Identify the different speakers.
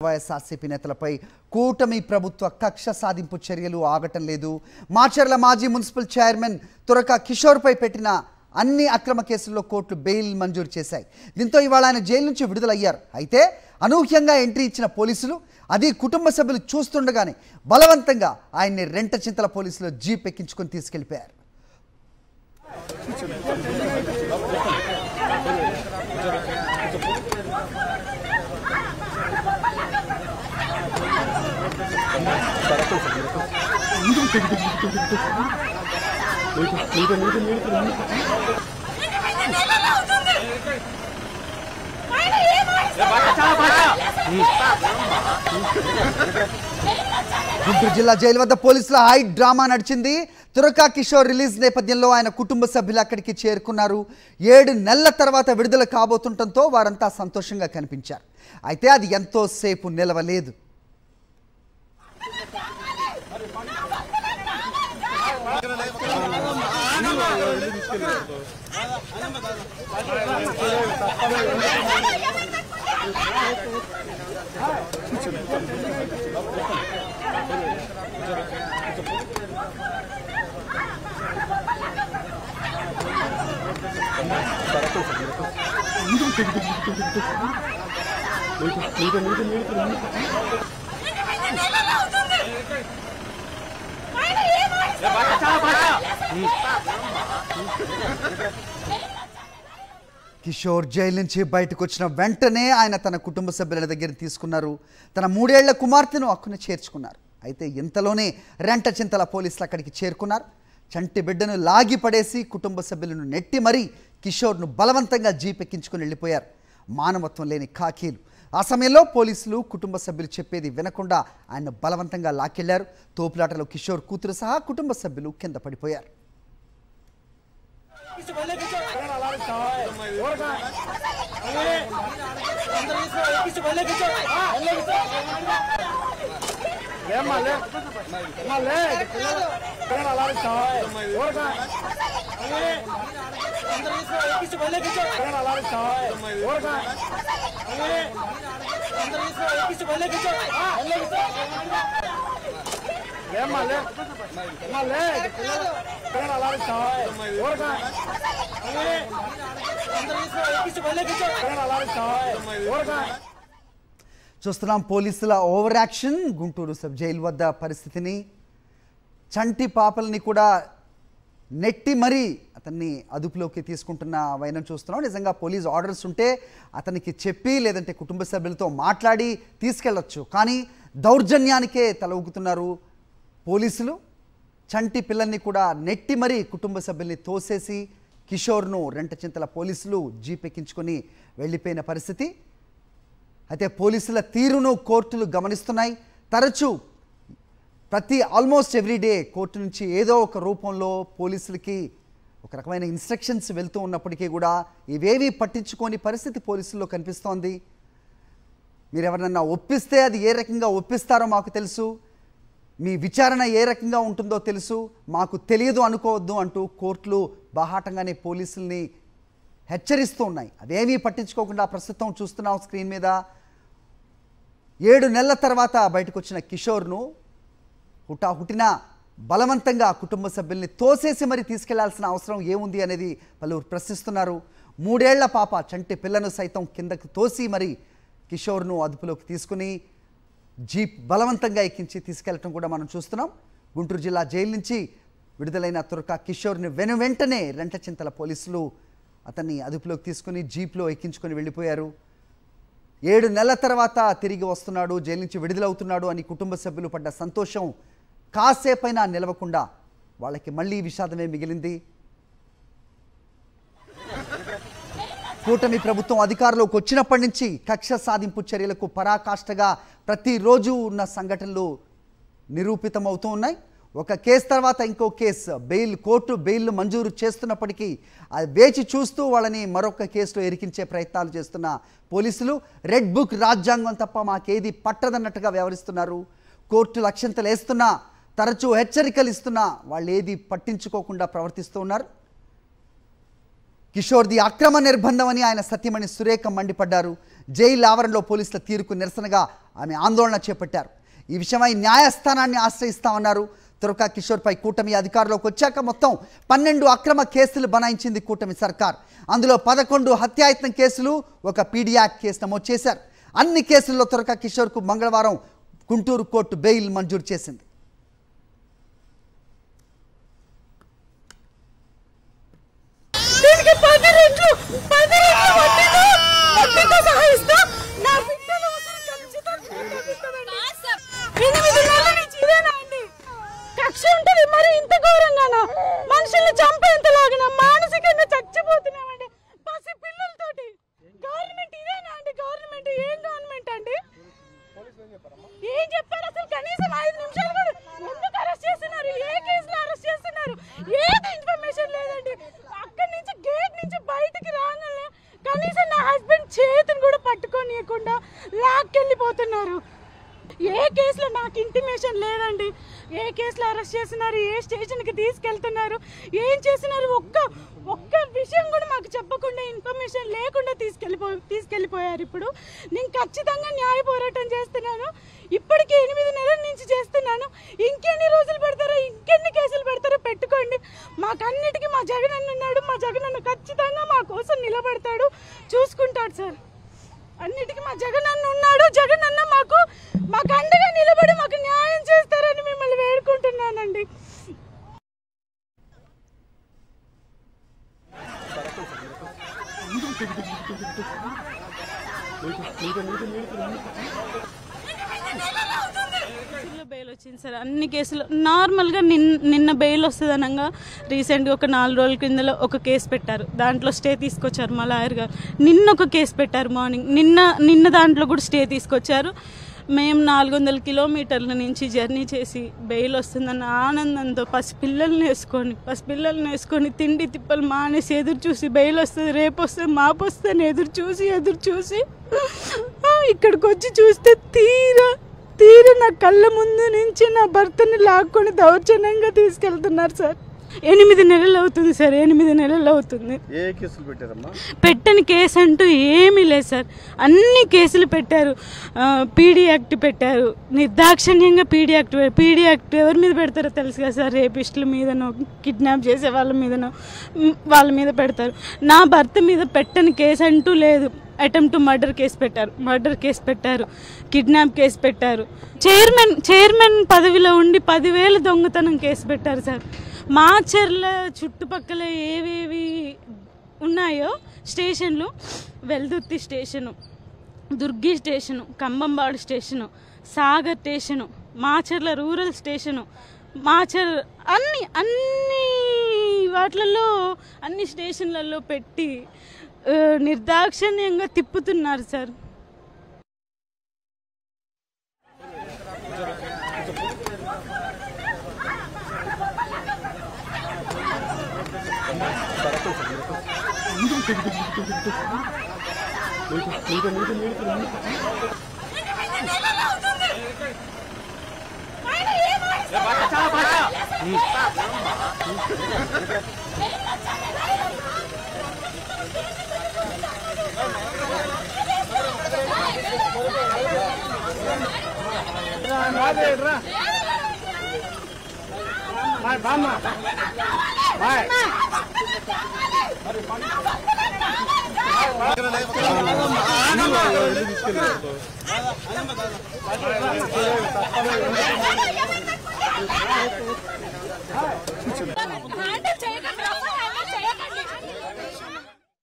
Speaker 1: వైఎస్ఆర్సీపీ నేతలపై కూటమి ప్రభుత్వ కక్ష సాధింపు చర్యలు ఆగటం లేదు. మాచర్ల మాజీ మున్సిపల్ చైర్మన్ తురక కిషోర్పై పెట్టిన అన్ని అక్రమ కేసుల్లో కోర్టులు బెయిల్ మంజూరు చేశాయి. దీంతో ఇవాళ ఆయన జైలు నుంచి విడుదలయ్యారు. అయితే అనూహ్యంగా ఎంట్రీ ఇచ్చిన పోలీసులు అది కుటుంబ సభ్యులు చూస్తుండగానే బలవంతంగా ఆయన్ని రెంటచింతల పోలీసులు జీప్ ఎక్కించుకొని తీసుకెళ్లిపోయారు. గుంటూరు జిల్లా జైలు వద్ద పోలీసుల హై డ్రామా నడిచింది. తురక కిషోర్ రిలీజ్ నేపథ్యంలో ఆయన కుటుంబ సభ్యులు అక్కడికి చేరుకున్నారు. 7 నెలల తర్వాత విడుదల కాబోతుండటంతో వారంతా సంతోషంగా కనిపించారు. అయితే అది ఎంతో సేపు నిలవలేదు. కిషోర్ జైలు నుంచి బయటకు వచ్చిన వెంటనే ఆయన తన కుటుంబ సభ్యుల దగ్గర తీసుకున్నారు. తన 3 ఏళ్ల కుమార్తెను అక్కున చేర్చుకున్నారు. అయితే ఇంతలోనే రెంటచింతల పోలీసులు అక్కడికి చేరుకున్నారు. చంటి బిడ్డను లాగి పడేసి కుటుంబ సభ్యులను నెట్టి మరీ కిషోర్ను బలవంతంగా జీప్ ఎక్కించుకుని వెళ్ళిపోయారు. మానవత్వం లేని ఖాకీలు. ఆ సమయంలో పోలీసులు కుటుంబ సభ్యులు చెప్పేది వినకుండా ఆయన బలవంతంగా లాక్కెళ్లారు. తోపులాటలో కిషోర్ కూతురు సహా కుటుంబ సభ్యులు కింద పడిపోయారు. చూస్తున్నాం పోలీసుల over action. Guntur sub jail వద్ద పరిస్థితిని, చంటి పాపల్ని కూడా నెట్టి మరీ అతన్ని అదుపులోకి తీసుకుంటున్న వైనం చూస్తున్నాం. నిజంగా పోలీస్ ఆర్డర్స్ ఉంటే అతనికి చెప్పి లేదంటే కుటుంబ సభ్యులతో మాట్లాడి తీసుకెళ్ళొచ్చు. కానీ దౌర్జన్యానికే తల ఊగుతున్నారు పోలీసులు. చంటి పిల్లల్ని కూడా నెట్టి మరీ కుటుంబ సభ్యుల్ని తోసేసి కిషోర్ను రెంటచింతల పోలీసులు జీప్ ఎక్కించుకొని వెళ్ళిపోయిన పరిస్థితి. అయితే పోలీసుల తీరును కోర్టులు గమనిస్తున్నాయి. తరచూ ఆల్మోస్ట్ ఎవ్రీడే కోర్టు నుంచి ఏదో ఒక రూపంలో పోలీసులకి ఒక రకమైన ఇన్స్ట్రక్షన్స్ వెళ్తూ ఉన్నప్పటికీ కూడా ఇవేవి పట్టించుకోని పరిస్థితి పోలీసుల్లో కనిపిస్తోంది. మీరు ఎవరినన్నా ఒప్పిస్తే అది ఏ రకంగా ఒప్పిస్తారో మాకు తెలుసు, మీ విచారణ ఏ రకంగా ఉంటుందో తెలుసు, మాకు తెలియదు అనుకోవద్దు అంటూ కోర్టులు బాహాటంగానే పోలీసుల్ని హెచ్చరిస్తూ ఉన్నాయి. అదేమీ పట్టించుకోకుండా ప్రస్తుతం చూస్తున్నాం స్క్రీన్ మీద 7 నెలల తర్వాత బయటకు వచ్చిన కిషోర్ను హుటాహుటిన బలవంతంగా కుటుంబ సభ్యుల్ని తోసేసి మరి తీసుకెళ్లాల్సిన అవసరం ఏముంది అనేది పలువురు ప్రశ్నిస్తున్నారు. 3 ఏళ్ల పాప చంటి పిల్లను సైతం కిందకు తోసి మరి కిషోర్ను అదుపులోకి తీసుకుని జీప్ బలవంతంగా ఎక్కించి తీసుకెళ్లడం కూడా మనం చూస్తున్నాం. గుంటూరు జిల్లా జైలు నుంచి విడుదలైన తురక కిషోర్ని వెంటనే రెంటచింతల పోలీసులు అతన్ని అదుపులోకి తీసుకుని జీప్లో ఎక్కించుకొని వెళ్ళిపోయారు. 7 నెలల తర్వాత తిరిగి వస్తున్నాడు, జైలు నుంచి విడుదలవుతున్నాడు అని కుటుంబ సభ్యులు పడ్డ సంతోషం కాసేపైనా నిలవకుండా వాళ్ళకి మళ్ళీ విషాదమే మిగిలింది. కూటమి ప్రభుత్వం అధికారంలోకి వచ్చినప్పటి నుంచి కక్ష సాధింపు చర్యలకు పరాకాష్ఠగా ప్రతిరోజు ఉన్న సంఘటనలు నిరూపితమవుతూ ఉన్నాయి. ఒక కేసు తర్వాత ఇంకో కేసు కోర్టు బెయిల్ మంజూరు చేస్తున్నప్పటికీ అది వేచి చూస్తూ వాళ్ళని మరొక కేసులో ఇరికించే ప్రయత్నాలు చేస్తున్న పోలీసులు రెడ్ బుక్ రాజ్యాంగం తప్ప మాకేది పట్టదన్నట్టుగా వ్యవహరిస్తున్నారు. కోర్టు లక్ష్యంతలు వేస్తున్నా, తరచూ హెచ్చరికలు ఇస్తున్నా వాళ్ళు ఏది పట్టించుకోకుండా ప్రవర్తిస్తూ ఉన్నారు. కిషోర్ది అక్రమ నిర్బంధం అని ఆయన సతీమణి సురేఖ మండిపడ్డారు. జైలు ఆవరణలో పోలీసుల తీరుకు నిరసనగా ఆమె ఆందోళన చేపట్టారు. ఈ విషయమై న్యాయస్థానాన్ని ఆశ్రయిస్తామన్నారు. తురకా కిషోర్పై కూటమి అధికారంలోకి వచ్చాక మొత్తం 12 అక్రమ కేసులు బనాయించింది కూటమి సర్కార్. అందులో 11 హత్యాయత్నం కేసులు, ఒక పీడీ యాక్ట్ కేసు నమోదు చేశారు. అన్ని కేసుల్లో తురకా కిషోర్కు మంగళవారం గుంటూరు కోర్టు బెయిల్ మంజూరు చేసింది.
Speaker 2: మరి ఇంత ఘోరంగా మనుషుల్ని చంపేంతలాగా మానసికంగా చచ్చిపోతున్నామండి పసి పిల్లలతోటి. గవర్నమెంట్ ఇదేనా అండి? గవర్నమెంట్ ఏం గవర్నమెంట్ అండి? ఏం చెప్పారు అసలు? కనీసం 5 నిమిషాలు కూడా ఎందుకు అరెస్ట్ చేస్తున్నారు? ఏ కేసులో అరెస్ట్ చేస్తున్నారు? ఏది ఇన్ఫర్మేషన్ లేదండి. అక్కడి నుంచి గేట్ నుంచి బయటికి రాగానే కనీసం నా హస్బెండ్ చేతిని కూడా పట్టుకోనియకుండా లాక్కెళ్ళిపోతున్నారు. ఏ కేసులో నాకు ఇంటిమేషన్ లేదండి. ఏ కేసులో అరెస్ట్ చేస్తున్నారు, ఏ స్టేషన్కి తీసుకెళ్తున్నారు, ఏం చేస్తున్నారు, ఒక్క విషయం కూడా మాకు చెప్పకుండా ఇన్ఫర్మేషన్ లేకుండా తీసుకెళ్ళిపోయారు. ఇప్పుడు నేను ఖచ్చితంగా న్యాయ పోరాటం చేస్తున్నాను. ఇప్పటికీ 8 నెలల నుంచి చేస్తున్నాను. ఇంకెన్ని రోజులు పెడతారో, ఇంకెన్ని కేసులు పెడతారో పెట్టుకోండి. మాకన్నిటికీ మా జగన్ అన్న ఉన్నాడు. మా జగన్ అన్న ఖచ్చితంగా మా కోసం నిలబడతాడు, చూసుకుంటాడు సార్. అన్నిటికీ మా జగన్ అన్న ఉన్నాడు. జగన్ అన్న మాకు అండగా నిలబడి మాకు న్యాయం చేస్తారని మిమ్మల్ని వేడుకుంటున్నానండి. బెయిల్ వచ్చింది సార్ అన్ని కేసులు. నార్మల్గా నిన్న బెయిల్ వస్తుంది అనగా రీసెంట్గా ఒక 4 రోజుల కిందలో ఒక కేసు పెట్టారు. దాంట్లో స్టే తీసుకొచ్చారు మా లాయర్ గారు. నిన్న ఒక కేసు పెట్టారు మార్నింగ్. నిన్న దాంట్లో కూడా స్టే తీసుకొచ్చారు. మేము 400 కిలోమీటర్ల నుంచి జర్నీ చేసి బెయిల్ వస్తుందన్న ఆనందంతో పసిపిల్లల్ని వేసుకొని తిండి తిప్పలు మానేసి ఎదురు చూసి బెయిల్ వస్తుంది, రేపు వస్తుంది, మాపు వస్తుంది ఎదురు చూసి ఇక్కడికి వచ్చి చూస్తే తీరా నా కళ్ళ ముందు నుంచి నా భర్తని లాక్కొని దౌర్జన్యంగా తీసుకెళ్తున్నారు సార్. 8 నెలలు అవుతుంది సార్. 8 నెలలు అవుతుంది.
Speaker 3: ఏ కేసులు పెట్టారమ్మా?
Speaker 2: పెట్టని కేసు అంటూ ఏమీ లేదు సార్. అన్ని కేసులు పెట్టారు. పీడీ యాక్ట్ పెట్టారు. నిర్దాక్షిణ్యంగా పీడీ యాక్ట్ ఎవరి మీద పెడతారో తెలుసు కదా సార్. రేపిస్టుల మీదనో, కిడ్నాప్ చేసే వాళ్ళ మీద పెడతారు. నా భర్త మీద పెట్టని కేసు అంటూ లేదు. అటెంప్ట్ టు మర్డర్ కేసు పెట్టారు. కిడ్నాప్ కేసు పెట్టారు. చైర్మన్ పదవిలో ఉండి 10,000 దొంగతనం కేసు పెట్టారు సార్. మాచర్ల చుట్టుపక్కల ఏవేవి ఉన్నాయో స్టేషన్లు, Veldurthi station, Durgi station, Kambambadu station, Sagar station, Macherla rural station, అన్ని వాటిలలో అన్ని స్టేషన్లలో పెట్టి నిర్దాక్షిణ్యంగా తిప్పుతున్నారు సార్.